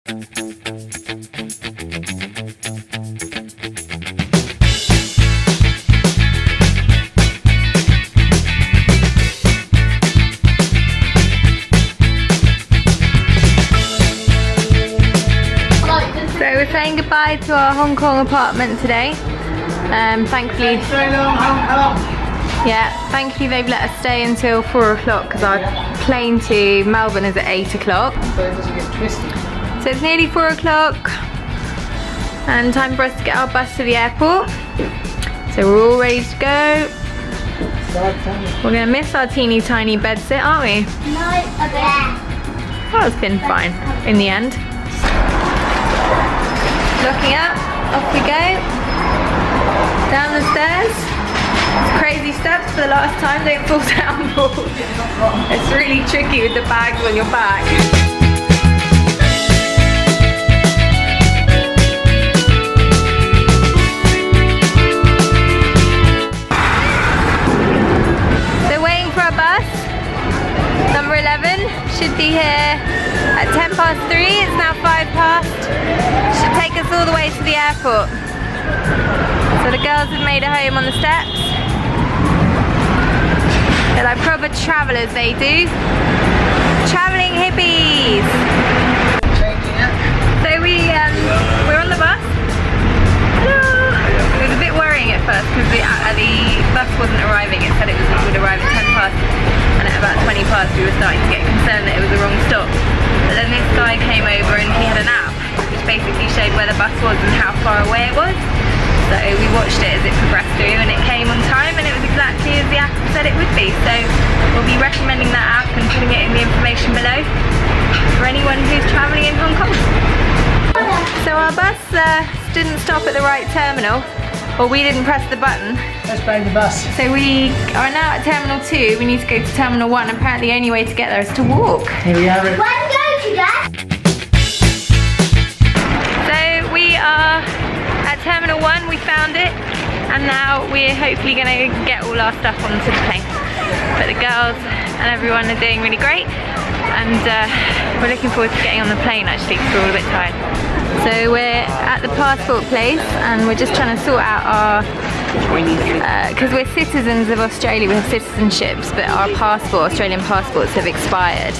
We're saying goodbye to our Hong Kong apartment today. Thankfully, thankfully they've let us stay until 4 o'clock because our plane to Melbourne is at 8 o'clock. So it's nearly 4 o'clock and time for us to get our bus to the airport. So we're all ready to go. We're going to miss our teeny tiny bed sit, aren't we? No, a bit. Oh, it's been fine in the end. Looking up, off we go. Down the stairs. Crazy steps for the last time, don't fall down, Paul. It's really tricky with the bags on your back. So waiting for our bus. Number 11 should be here at 3:10. It's now 3:05. Should take us all the way to the airport. So the girls have made a home on the steps. They're like proper travellers, they do. Travelling hippies. So we're on the bus. Hello. It was a bit worrying at first because the bus wasn't arriving. It said it would arrive at 10:00, and at about 20:00 we were starting to get concerned that it was the wrong stop. But then this guy came over and he had an app which basically showed where the bus was and how far away it was. So we watched it as it progressed through and it came on time and it was exactly as the app said it would be. So we'll be recommending that app and putting it in the information below for anyone who's travelling in Hong Kong. So our bus didn't stop at the right terminal, or we didn't press the button. Let's blame the bus. So we are now at Terminal 2, we need to go to Terminal 1. Apparently the only way to get there is to walk. Here we are. Where are we going to, Dad? So we are at Terminal 1, we found it, and now we're hopefully going to get all our stuff onto the plane. But the girls and everyone are doing really great, and we're looking forward to getting on the plane actually because we're all a bit tired. So we're at the passport place and we're just trying to sort out our, because we're citizens of Australia, we have citizenships, but our Australian passports have expired.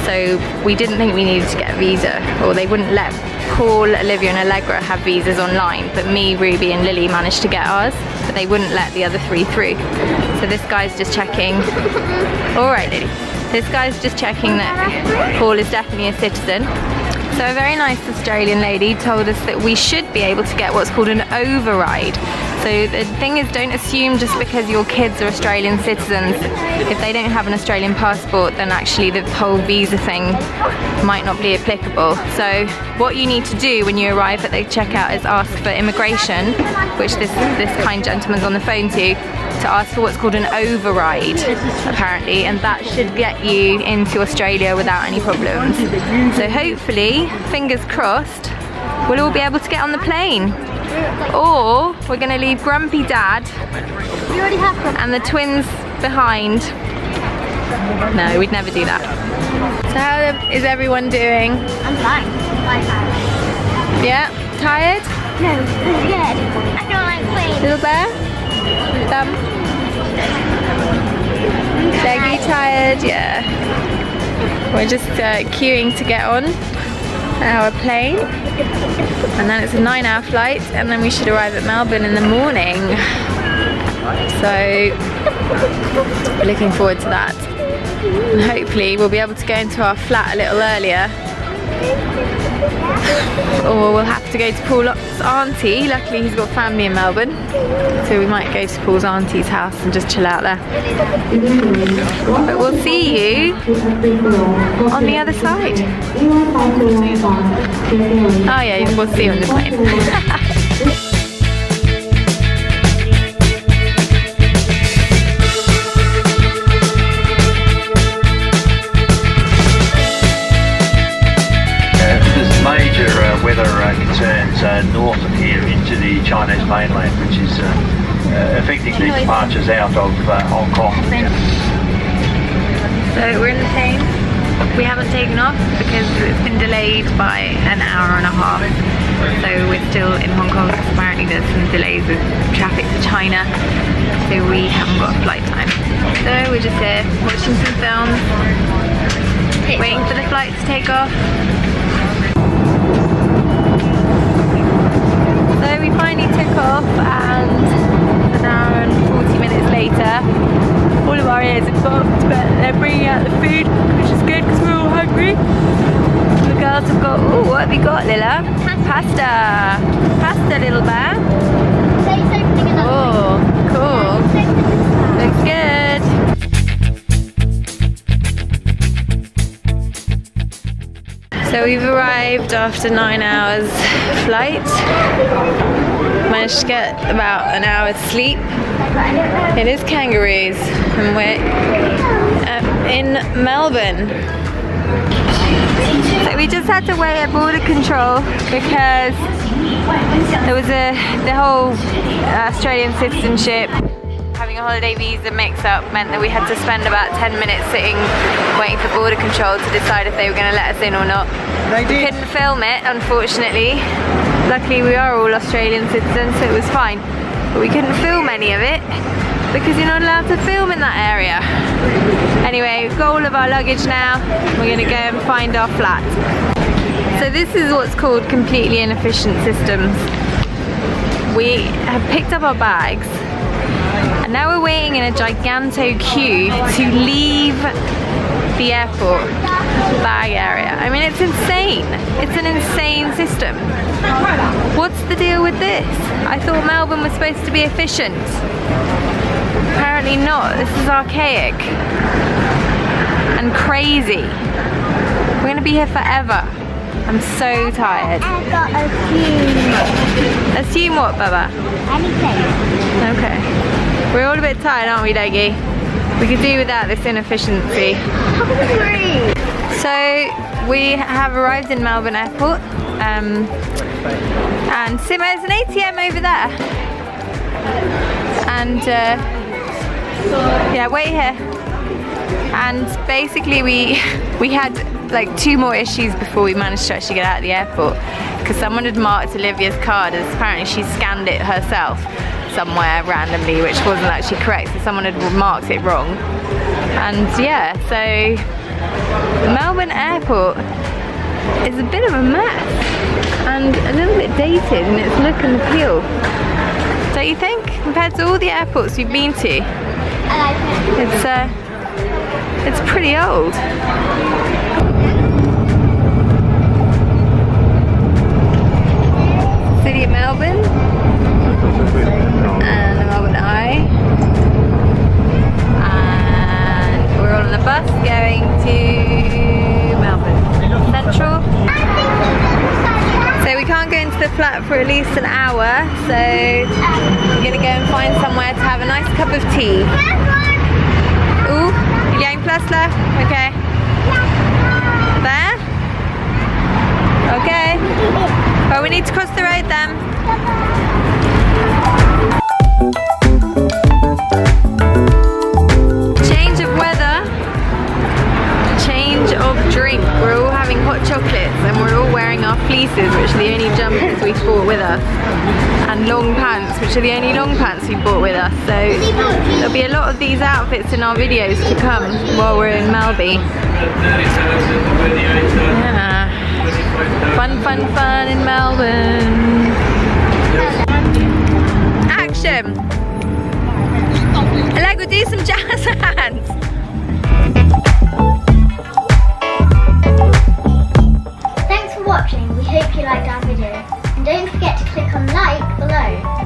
So we didn't think we needed to get a visa, or they wouldn't let Paul, Olivia and Allegra have visas online, but me, Ruby and Lily managed to get ours, but they wouldn't let the other 3 through. So this guy's just checking, alright Lily, this guy's just checking that Paul is definitely a citizen. So a very nice Australian lady told us that we should be able to get what's called an override. So the thing is, don't assume just because your kids are Australian citizens, if they don't have an Australian passport, then actually the whole visa thing might not be applicable. So what you need to do when you arrive at the checkout is ask for immigration, which this kind gentleman's on the phone to ask for what's called an override, apparently, and that should get you into Australia without any problems. So hopefully, fingers crossed, we'll all be able to get on the plane. Or we're going to leave Grumpy Dad and the twins behind. No, we'd never do that. So how is everyone doing? I'm fine. Yeah? Tired? No, I'm scared. I don't like planes. Little bear? Leggy tired? Yeah. We're just queuing to get on our plane, and then it's a 9-hour flight, and then we should arrive at Melbourne in the morning. So we're looking forward to that, and hopefully we'll be able to go into our flat a little earlier, or we'll have to go to Paul's auntie. Luckily he's got family in Melbourne, so we might go to Paul's auntie's house and just chill out there. But we'll see you on the other side. Oh yeah, we'll see you on the plane. Weather concerns north of here into the Chinese mainland, which is affecting the departures out of Hong Kong. So we're in the plane. We haven't taken off because it's been delayed by an hour and a half. So we're still in Hong Kong because apparently there's some delays with traffic to China. So we haven't got a flight time. So we're just here watching some films, waiting for the flight to take off. So we finally took off, and an hour and 40 minutes later, all of our ears are blocked, but they're bringing out the food, which is good because we're all hungry. The girls have got, oh, what have you got, Lila? Pasta. Pasta, little bear. Oh, cool. Looks good. So we've arrived after 9 hours flight. Managed to get about an hour's sleep. It is kangaroos, and we're in Melbourne. So we just had to wait at border control because there was the whole Australian citizenship, having a holiday visa mix-up meant that we had to spend about 10 minutes sitting waiting for border control to decide if they were going to let us in or not. We couldn't film it, unfortunately. Luckily we are all Australian citizens, so it was fine. But we couldn't film any of it because you're not allowed to film in that area. Anyway, we've got all of our luggage now. We're going to go and find our flat. So this is what's called completely inefficient systems. We have picked up our bags, and now we're waiting in a giganto queue to leave the airport bag area. I mean, it's insane. It's an insane system. What's the deal with this? I thought Melbourne was supposed to be efficient. Apparently not. This is archaic and crazy. We're going to be here forever. I'm so tired. I've got assume. Assume what, Baba? Anything. Okay. We're all a bit tired, aren't we, Daggy? We could do without this inefficiency. Hungry. So we have arrived in Melbourne Airport, and there's an ATM over there. And yeah, wait here. And basically we had like 2 more issues before we managed to actually get out of the airport, because someone had marked Olivia's card as apparently she scanned it herself somewhere randomly, which wasn't actually correct, so someone had marked it wrong. And yeah, so Melbourne Airport is a bit of a mess and a little bit dated in its look and appeal, don't you think? Compared to all the airports we've been to, I like it. it's pretty old. City of Melbourne and the Melbourne Eye, and we're all on a bus going to Melbourne Central. So we can't go into the flat for at least an hour, so we're gonna go and find somewhere to have a nice cup of tea. Ooh, you're going plus left? Okay. There? Okay. Well, we need to cross the road then. Change of weather, change of drink. We're all having hot chocolates and we're all wearing our fleeces, which are the only jumpers we brought with us, and long pants, which are the only long pants we brought with us. So there'll be a lot of these outfits in our videos to come while we're in Melbourne. Yeah. Fun, fun, fun in Melbourne. Action! Lego, do some jazz hands. Thanks for watching. We hope you liked our video. And don't forget to click on like below.